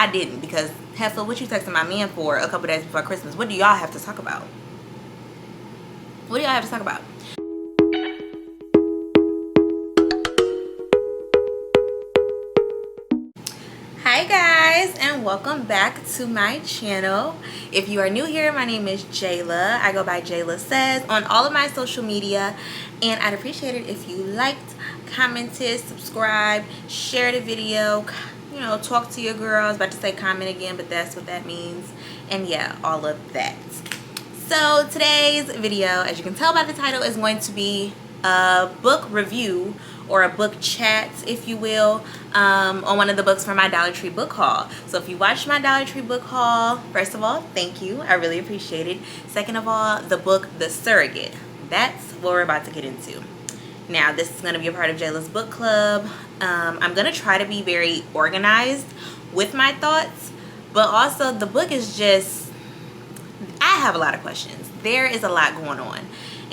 I didn't, because Heffler, what you texting my man for a couple days before Christmas? What do y'all have to talk about? What do y'all have to talk about? Hi guys, and welcome back to my channel. If you are new here, my name is Jayla. I go by Jayla Says on all of my social media, and I'd appreciate it if you liked, commented, subscribed, shared the video, you know, talk to your girl. I was about to say comment again, but that's what that means. And yeah, all of that. So today's video, as you can tell by the title, is going to be a book review or a book chat, if you will, on one of the books from my Dollar Tree book haul. So if you watched my Dollar Tree book haul, first of all, thank you. I really appreciate it. Second of all, the book, The Surrogate. That's what we're about to get into. Now, this is going to be a part of Jayla's book club. I'm going to try to be very organized with my thoughts, but also the book is just, I have a lot of questions. There is a lot going on.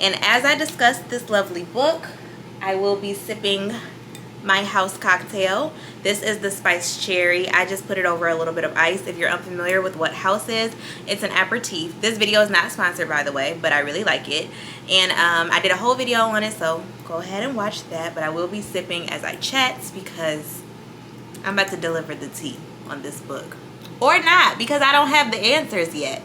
And as I discuss this lovely book, I will be sipping my house cocktail. This is the spiced cherry. I just put it over a little bit of ice. If you're unfamiliar with what house is, it's an aperitif. This video is not sponsored, by the way, but I really like it. And I did a whole video on it, so go ahead and watch that. But I will be sipping as I chat because I'm about to deliver the tea on this book. Or not, because I don't have the answers yet.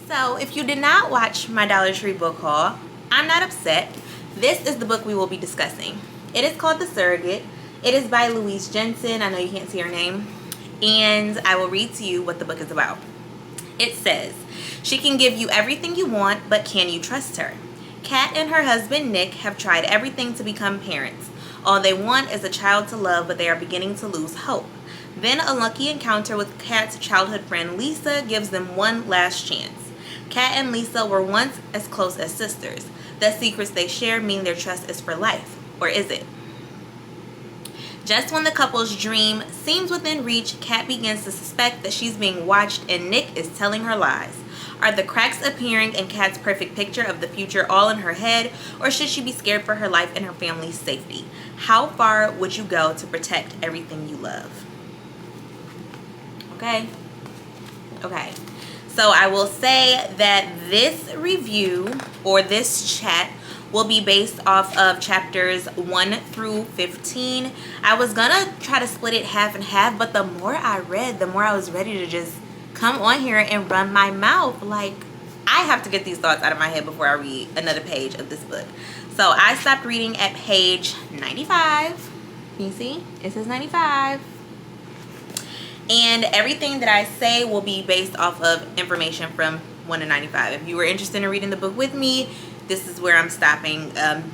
So if you did not watch my Dollar Tree book haul, I'm not upset. This is the book we will be discussing. It is called The Surrogate. It is by Louise Jensen. I know you can't see her name. And I will read to you what the book is about. It says, she can give you everything you want, but can you trust her? Kat and her husband Nick have tried everything to become parents. All they want is a child to love, but they are beginning to lose hope. Then a lucky encounter with Kat's childhood friend Lisa gives them one last chance. Kat and Lisa were once as close as sisters. The secrets they share mean their trust is for life. Or is it? Just when the couple's dream seems within reach, Kat begins to suspect that she's being watched and Nick is telling her lies. Are the cracks appearing in Kat's perfect picture of the future all in her head, or should she be scared for her life and her family's safety? How far would you go to protect everything you love? Okay? Okay. So I will say that this review or this chat will be based off of chapters 1 through 15. I was gonna try to split it half and half, but the more I read, the more I was ready to just come on here and run my mouth. Like, I have to get these thoughts out of my head before I read another page of this book. So I stopped reading at page 95. Can you see? It says 95. And everything that I say will be based off of information from 1 to 95. If you were interested in reading the book with me, this is where I'm stopping.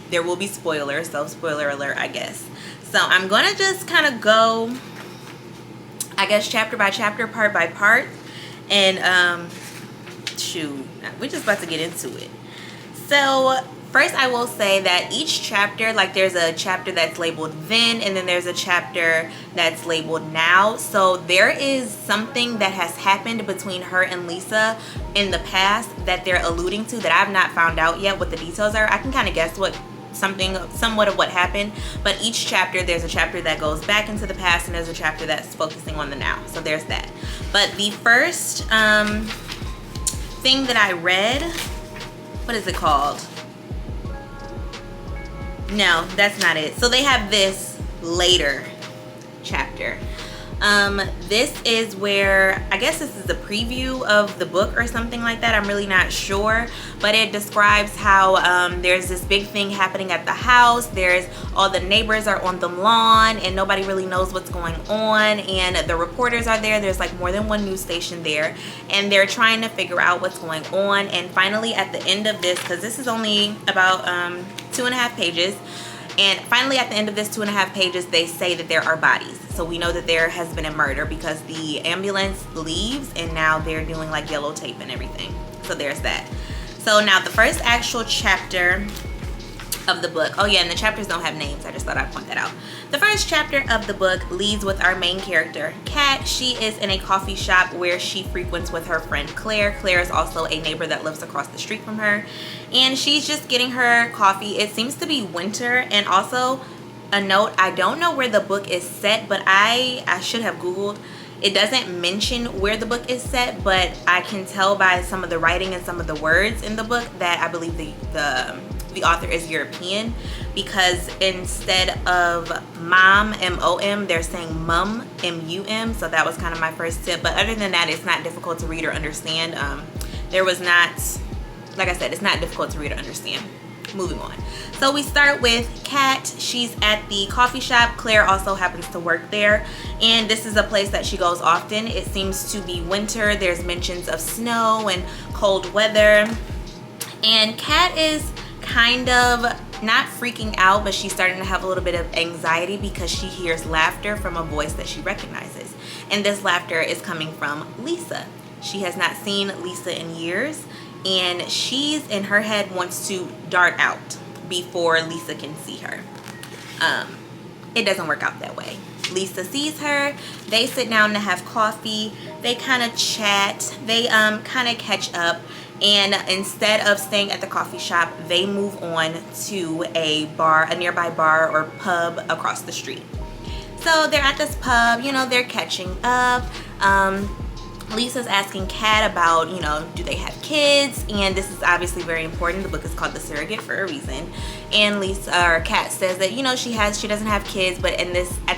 There will be spoilers, so spoiler alert, I guess. So I'm going to just kind of go, I guess, chapter by chapter, part by part. And shoot, we're just about to get into it. So first, I will say that each chapter, like there's a chapter that's labeled then, and then there's a chapter that's labeled now. So there is something that has happened between her and Lisa in the past that they're alluding to that I've not found out yet what the details are. I can kind of guess somewhat of what happened, but each chapter, there's a chapter that goes back into the past and there's a chapter that's focusing on the now. So there's that. But the first thing that I read, what is it called? No, that's not it. So they have this later chapter. This is where, I guess this is a preview of the book or something like that. I'm really not sure. But it describes how there's this big thing happening at the house. There's all the neighbors are on the lawn and nobody really knows what's going on. And the reporters are there. There's like more than one news station there. And they're trying to figure out what's going on. And finally at the end of this, because this is only about 2.5 pages. And finally at the end of this 2.5 pages, they say that there are bodies. So we know that there has been a murder because the ambulance leaves and now they're doing like yellow tape and everything. So there's that. So now the first actual chapter of the book. Oh yeah, and the chapters don't have names. I just thought I'd point that out. The first chapter of the book leads with our main character, Kat. She is in a coffee shop where she frequents with her friend Claire. Claire is also a neighbor that lives across the street from her. And she's just getting her coffee. It seems to be winter, and also a note. I don't know where the book is set, but I should have Googled. It doesn't mention where the book is set, but I can tell by some of the writing and some of the words in the book that I believe the author is European, because instead of mom, M-O-M, they're saying mum, M-U-M. So that was kind of my first tip. But other than that, it's not difficult to read or understand. There was not, like I said, it's not difficult to read or understand. Moving on. So we start with Kat. She's at the coffee shop. Claire also happens to work there, and this is a place that she goes often. It seems to be winter. There's mentions of snow and cold weather, and Kat is kind of not freaking out, but she's starting to have a little bit of anxiety because she hears laughter from a voice that she recognizes, and this laughter is coming from Lisa. She has not seen Lisa in years, and she's in her head wants to dart out before Lisa can see her. It doesn't work out that way. Lisa sees her. They sit down to have coffee. They kind of chat. They kind of catch up, and instead of staying at the coffee shop, they move on to a nearby bar or pub across the street. So they're at this pub, you know, they're catching up. Lisa's asking Kat about, you know, do they have kids? And this is obviously very important. The book is called The Surrogate for a reason. And Kat says that, you know, she doesn't have kids, but at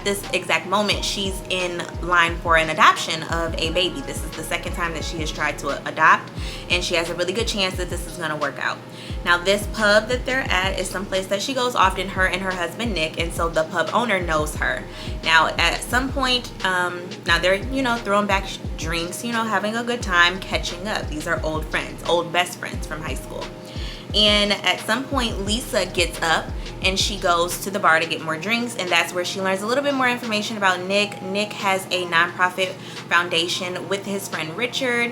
this exact moment, she's in line for an adoption of a baby. This is the second time that she has tried to adopt, and she has a really good chance that this is going to work out. Now, this pub that they're at is someplace that she goes often, her and her husband Nick, and so the pub owner knows her. Now, at some point, now they're, you know, throwing back drinks, you know, having a good time, catching up. These are old friends, old best friends from high school. And at some point, Lisa gets up and she goes to the bar to get more drinks, and that's where she learns a little bit more information about Nick. Nick has a nonprofit foundation with his friend Richard,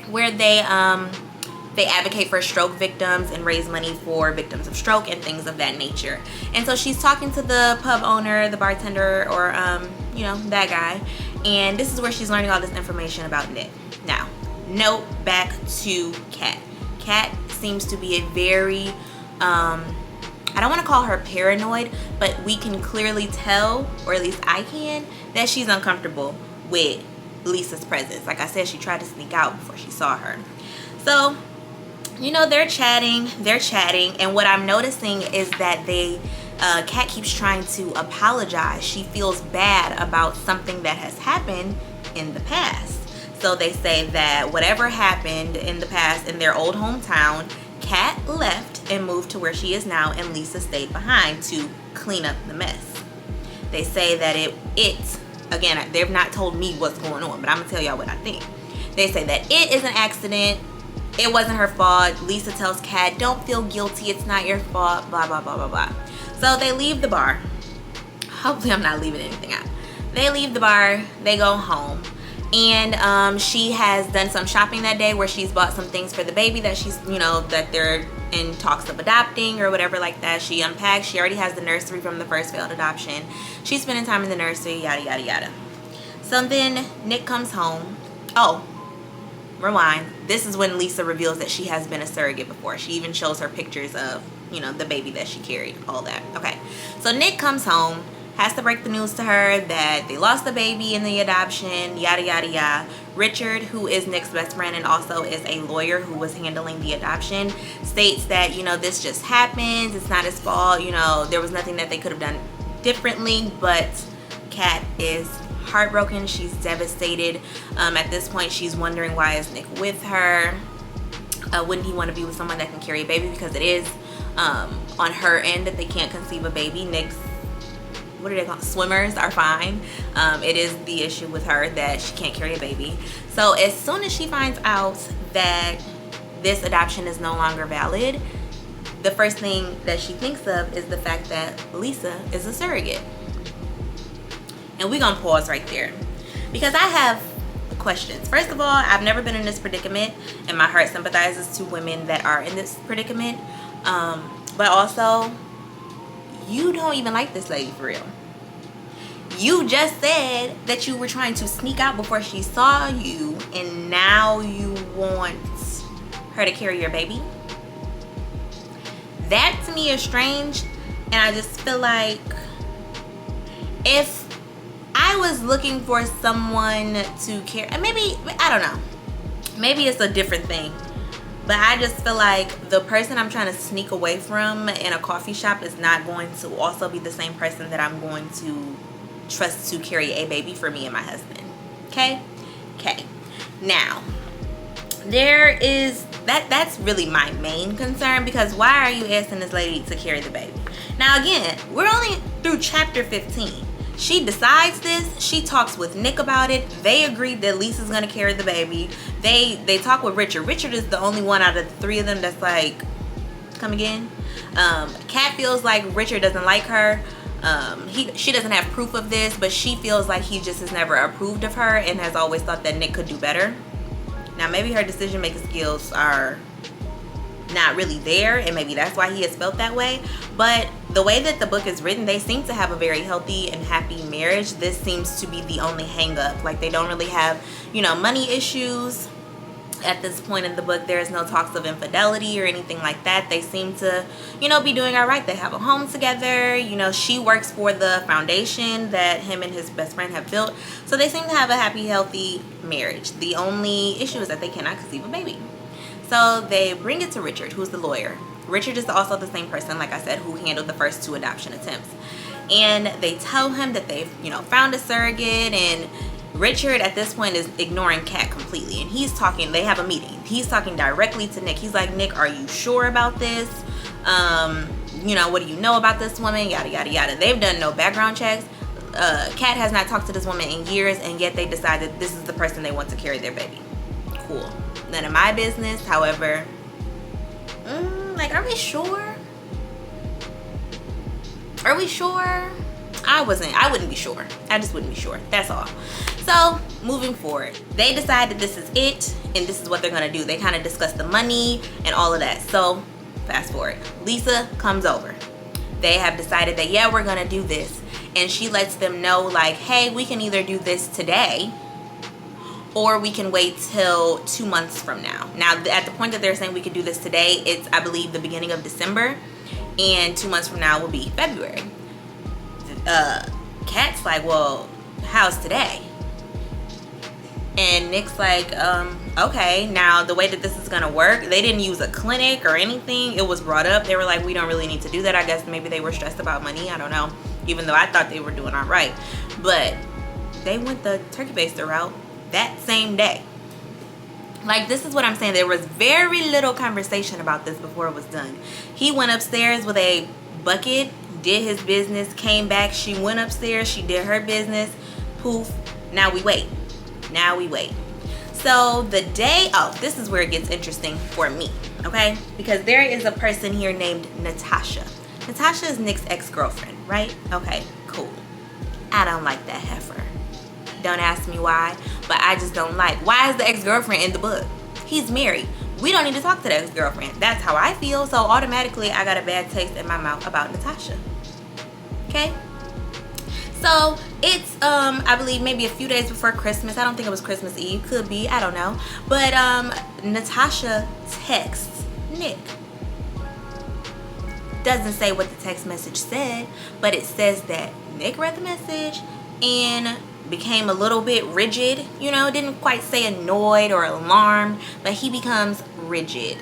where they advocate for stroke victims and raise money for victims of stroke and things of that nature. And so she's talking to the pub owner, the bartender, or you know, that guy, and this is where she's learning all this information about Nick. Now, note back to Kat. Kat seems to be a very I don't want to call her paranoid, but we can clearly tell, or at least I can, that she's uncomfortable with Lisa's presence. Like I said, she tried to sneak out before she saw her. So, you know, they're chatting, and what I'm noticing is that Kat keeps trying to apologize. She feels bad about something that has happened in the past. So they say that whatever happened in the past in their old hometown, Kat left and moved to where she is now, and Lisa stayed behind to clean up the mess. They say that again, they've not told me what's going on, but I'm gonna tell y'all what I think. They say that it is an accident. It wasn't her fault. Lisa tells Kat, don't feel guilty. It's not your fault, blah, blah, blah, blah, blah. So they leave the bar. Hopefully I'm not leaving anything out. They leave the bar. They go home. And she has done some shopping that day where she's bought some things for the baby that she's, you know, that they're in talks of adopting or whatever like that. She unpacks. She already has the nursery from the first failed adoption. She's spending time in the nursery, yada, yada, yada. So then Nick comes home. Oh, rewind. This is when Lisa reveals that she has been a surrogate before. She even shows her pictures of, you know, the baby that she carried, all that. Okay, so Nick comes home, has to break the news to her that they lost the baby in the adoption, yada, yada, yada. Richard, who is Nick's best friend and also is a lawyer who was handling the adoption, states that, you know, this just happens. It's not his fault. You know, there was nothing that they could have done differently, but Kat is heartbroken. She's devastated. At this point, she's wondering, why is Nick with her? Wouldn't he want to be with someone that can carry a baby? Because it is on her end that they can't conceive a baby. Nick's, what do they call it? Swimmers are fine. It is the issue with her that she can't carry a baby. So as soon as she finds out that this adoption is no longer valid, the first thing that she thinks of is the fact that Lisa is a surrogate. And we're gonna pause right there because I have questions. First of all, I've never been in this predicament, and my heart sympathizes to women that are in this predicament. But also, you don't even like this lady for real. You just said that you were trying to sneak out before she saw you, and now you want her to carry your baby. That to me is strange, and I just feel like if I was looking for someone to care, maybe, I don't know, maybe it's a different thing, but I just feel like the person I'm trying to sneak away from in a coffee shop is not going to also be the same person that I'm going to trust to carry a baby for me and my husband. Okay? Now, there is that's really my main concern, because why are you asking this lady to carry the baby? Now again, we're only through chapter 15. She decides this. She talks with Nick about it. They agreed that Lisa's gonna carry the baby. They talk with Richard. Richard is the only one out of the three of them that's like, come again. Kat feels like Richard doesn't like her. She doesn't have proof of this, but she feels like he just has never approved of her and has always thought that Nick could do better. Now maybe her decision making skills are not really there, and maybe that's why he has felt that way. But the way that the book is written, they seem to have a very healthy and happy marriage. This seems to be the only hang up. Like, they don't really have, money issues at this point in the book. There is no talks of infidelity or anything like that. They seem to, be doing all right. They have a home together. She works for the foundation that him and his best friend have built. So they seem to have a happy, healthy marriage. The only issue is that they cannot conceive a baby. So they bring it to Richard, who's the lawyer. Richard is also the same person, like I said, who handled the first 2 adoption attempts. And they tell him that they've, found a surrogate, and Richard at this point is ignoring Kat completely. And he's talking, they have a meeting. He's talking directly to Nick. He's like, Nick, are you sure about this? What do you know about this woman? Yada, yada, yada. They've done no background checks. Kat has not talked to this woman in years, and yet they decided this is the person they want to carry their baby. Cool. None of my business. However, are we sure? Are we sure? I wouldn't be sure. I just wouldn't be sure. That's all. So moving forward, they decided this is it, and this is what they're gonna do. They kind of discussed the money and all of that. So fast forward, Lisa comes over. They have decided that, yeah, we're gonna do this, and she lets them know, like, hey, we can either do this today, or we can wait till 2 months from now. Now, at the point that they're saying we could do this today, it's, I believe, the beginning of December, and 2 months from now will be February. Kat's like, well, how's today? And Nick's like, okay. Now, the way that this is gonna work, they didn't use a clinic or anything. It was brought up. They were like, we don't really need to do that. I guess maybe they were stressed about money. I don't know. Even though I thought they were doing all right. But they went the turkey baster route that same day. Like, this is what I'm saying. There was very little conversation about this before it was done. He went upstairs with a bucket, did his business, came back. She went upstairs, she did her business. Poof. Now we wait. So the day, this is where it gets interesting for me, okay? Because there is a person here named Natasha. Natasha is Nick's ex-girlfriend, right? Okay, cool. I don't like that heifer. Don't ask me why, but I just don't like. Why is the ex-girlfriend in the book? He's married. We don't need to talk to the ex-girlfriend. That's how I feel. So automatically I got a bad taste in my mouth about Natasha. Okay? So it's I believe maybe a few days before Christmas. I don't think it was Christmas Eve. Could be. I don't know. But Natasha texts Nick. Doesn't say what the text message said, but it says that Nick read the message and became a little bit rigid, didn't quite say annoyed or alarmed, but he becomes rigid.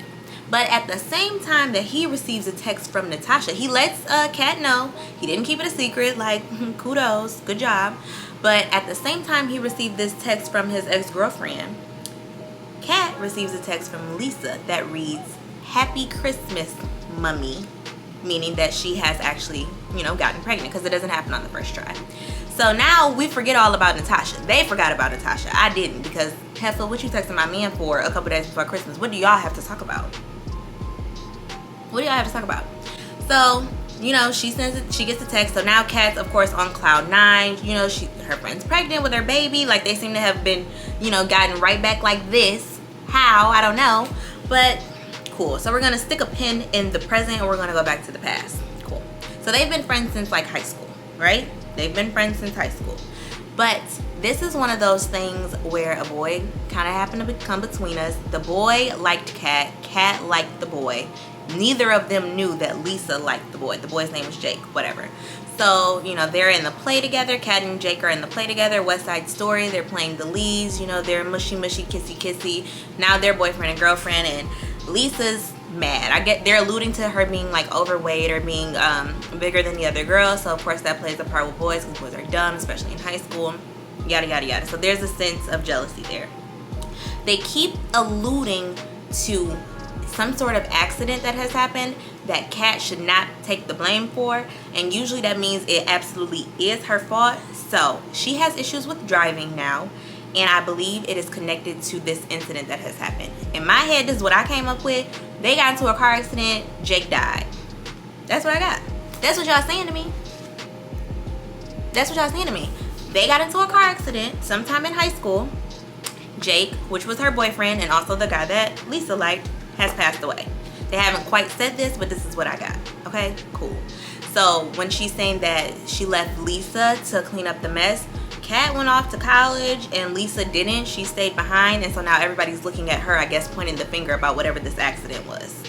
But at the same time that he receives a text from Natasha, he lets Kat know. He didn't keep it a secret, like, kudos, good job. But at the same time he received this text from his ex-girlfriend, Kat receives a text from Lisa that reads, Happy Christmas, Mummy, meaning that she has actually, gotten pregnant, because it doesn't happen on the first try. So now we forget all about Natasha. They forgot about Natasha. I didn't, because, Heifer, what you texting my man for a couple days before Christmas? What do y'all have to talk about? What do y'all have to talk about? So, she sends it, she gets a text. So now Kat's, of course, on cloud 9. Her friend's pregnant with her baby. Like, they seem to have been, gotten right back like this. How? I don't know. But cool. So we're going to stick a pin in the present, and we're going to go back to the past. Cool. So they've been friends since, like, high school, right? They've been friends since high school. But this is one of those things where a boy kind of happened to come between us. The boy liked Kat. Kat liked the boy. Neither of them knew that Lisa liked the boy. The boy's name was Jake, whatever. So, you know, they're in the play together. Kat and Jake are in the play together. West Side Story. They're playing the leads. You know, they're mushy, kissy, kissy. Now they're boyfriend and girlfriend. And Lisa's mad. I get they're alluding to her being like overweight or being bigger than the other girls. So, of course, that plays a part with boys because boys are dumb, especially in high school. Yada, yada, yada. So, there's a sense of jealousy there. They keep alluding to some sort of accident that has happened that Kat should not take the blame for, and usually that means it absolutely is her fault. So she has issues with driving now, and I believe it is connected to this incident that has happened. In my head, this is what I came up with. They got into a car accident, Jake died. That's what I got. That's what y'all saying to me. That's what y'all saying to me. They got into a car accident sometime in high school. Jake, which was her boyfriend and also the guy that Lisa liked, has passed away. They haven't quite said this, but this is what I got. Okay, cool. So when she's saying that she left Lisa to clean up the mess, Kat went off to college and Lisa didn't. She stayed behind, and so now everybody's looking at her, I guess, pointing the finger about whatever this accident was.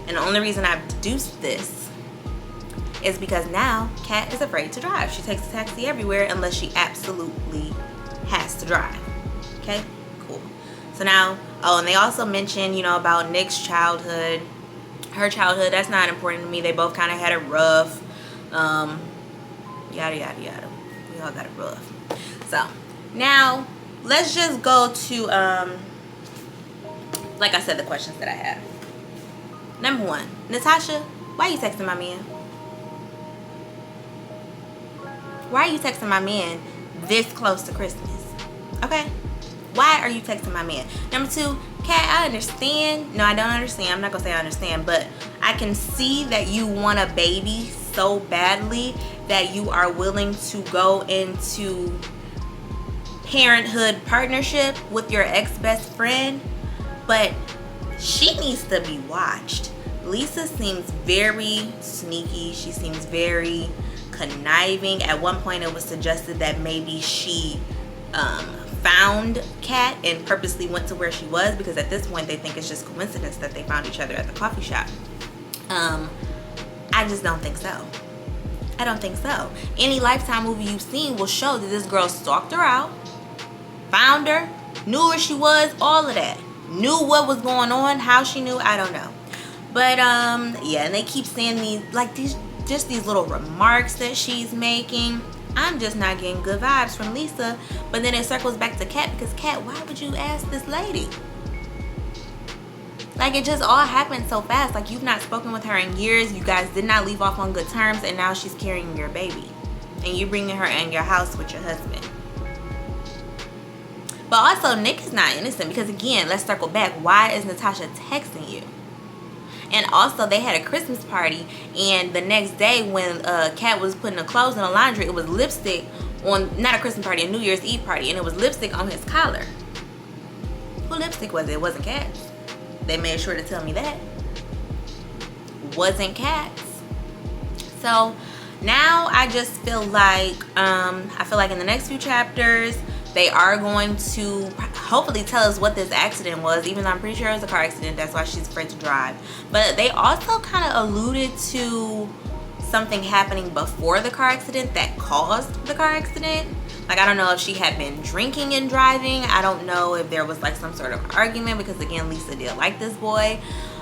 And the only reason I've deduced this is because now Kat is afraid to drive. She takes a taxi everywhere unless she absolutely has to drive. Okay, cool. So now, oh, and they also mentioned, you know, about Nick's childhood, her childhood. That's not important to me. They both kind of had it rough. Yada, yada, yada. We all got it rough. So now let's just go to, like I said, the questions that I have. Number one, Natasha, why are you texting my man? Why are you texting my man this close to Christmas? Okay? Why are you texting my man? Number two, Kat, I understand. No, I don't understand. I'm not going to say I understand, but I can see that you want a baby so badly that you are willing to go into parenthood partnership with your ex-best friend, but she needs to be watched. Lisa seems very sneaky. She seems very conniving. At one point, it was suggested that maybe she found Kat and purposely went to where she was, because at this point they think it's just coincidence that they found each other at the coffee shop. I just don't think so. I don't think so. Any Lifetime movie you've seen will show that this girl stalked her out, found her, knew where she was, all of that. Knew what was going on. How she knew, I don't know. But yeah, and they keep saying these little remarks that she's making. I'm just not getting good vibes from Lisa. But then it circles back to Kat, because Kat, why would you ask this lady? Like, it just all happened so fast. Like, you've not spoken with her in years. You guys did not leave off on good terms, and now she's carrying your baby. And you're bringing her in your house with your husband. But also, Nick is not innocent, because again, let's circle back. Why is Natasha texting you? And also, they had a Christmas party, and the next day when Kat was putting the clothes in the laundry, it was lipstick on, not a Christmas party, a New Year's Eve party, and it was lipstick on his collar. Who lipstick was it? It wasn't Kat's. They made sure to tell me that. Wasn't Kat's. So now I just feel like, in the next few chapters, they are going to hopefully tell us what this accident was, even though I'm pretty sure it was a car accident. That's why she's afraid to drive. But they also kind of alluded to something happening before the car accident that caused the car accident. Like, I don't know if she had been drinking and driving. I don't know if there was like some sort of argument, because again, Lisa did like this boy.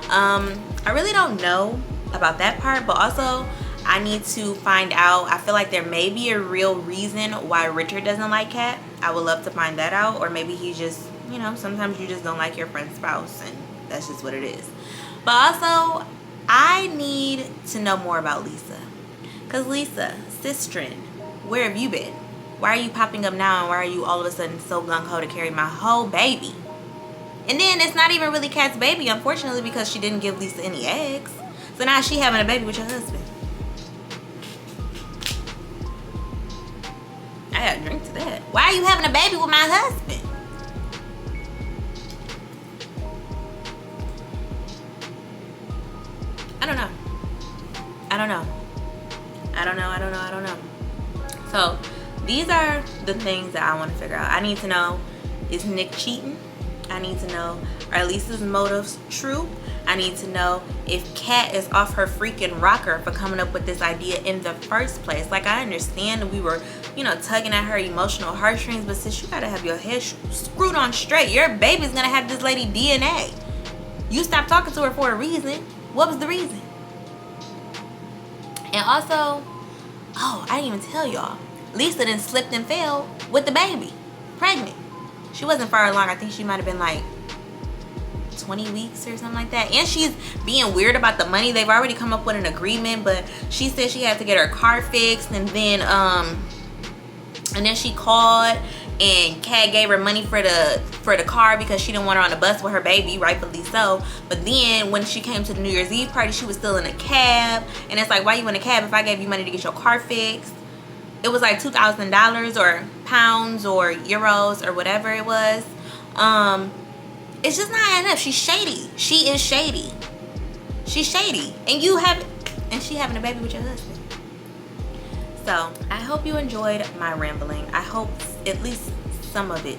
I really don't know about that part, but also I need to find out. I feel like there may be a real reason why Richard doesn't like Kat. I would love to find that out. Or maybe he's just, you know, sometimes you just don't like your friend's spouse, and that's just what it is. But also, I need to know more about Lisa. Because Lisa, sistren, where have you been? Why are you popping up now, and why are you all of a sudden so gung-ho to carry my whole baby? And then it's not even really Kat's baby, unfortunately, because she didn't give Lisa any eggs. So now she having a baby with your husband. I gotta drink to that. Why are you having a baby with my husband? I don't know. I don't know. I don't know. I don't know. I don't know. So these are the things that I want to figure out. I need to know, is Nick cheating? I need to know, are Lisa's motives true? I need to know if Kat is off her freaking rocker for coming up with this idea in the first place. Like, I understand that we were, you know, tugging at her emotional heartstrings, but sis, you gotta have your head screwed on straight. Your baby's gonna have this lady DNA. You stopped talking to her for a reason. What was the reason? And also, oh, I didn't even tell y'all, Lisa then slipped and fell with the baby, pregnant. She wasn't far along. I think she might have been like 20 weeks or something like that. And she's being weird about the money. They've already come up with an agreement, but she said she had to get her car fixed, and then she called and Kat gave her money for the car because she didn't want her on the bus with her baby, rightfully so. But then when she came to the New Year's Eve party, she was still in a cab, and it's like, why you in a cab if I gave you money to get your car fixed? It was like $2,000 or pounds or euros or whatever it was. It's just not adding up. She's shady. She is shady. She's shady. And she having a baby with your husband. So I hope you enjoyed my rambling. I hope at least some of it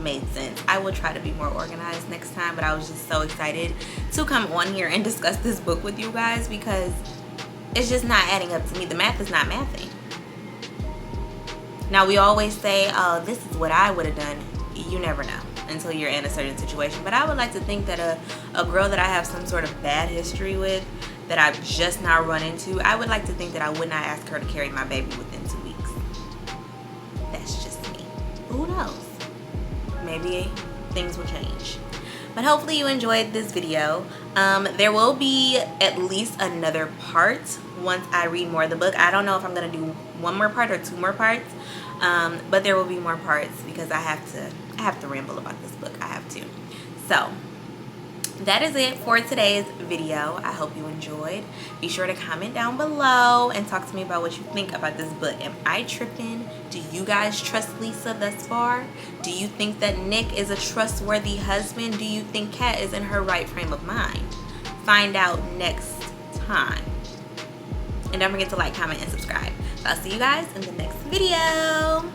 made sense. I will try to be more organized next time, but I was just so excited to come on here and discuss this book with you guys because it's just not adding up to me. The math is not mathing. Now, we always say, oh, this is what I would have done. You never know until you're in a certain situation. But I would like to think that a girl that I have some sort of bad history with, that I've just now run into, I would like to think that I would not ask her to carry my baby within 2 weeks. That's just me. Who knows? Maybe things will change. But hopefully you enjoyed this video. There will be at least another part once I read more of the book. I don't know if I'm going to do 1 more part or 2 more parts. But there will be more parts because I have to ramble about this book. I have to. So that is it for today's video. I hope you enjoyed. Be sure to comment down below and talk to me about what you think about this book. Am I tripping? Do you guys trust Lisa thus far? Do you think that Nick is a trustworthy husband? Do you think Kat is in her right frame of mind? Find out next time. And don't forget to like, comment, and subscribe. So I'll see you guys in the next video.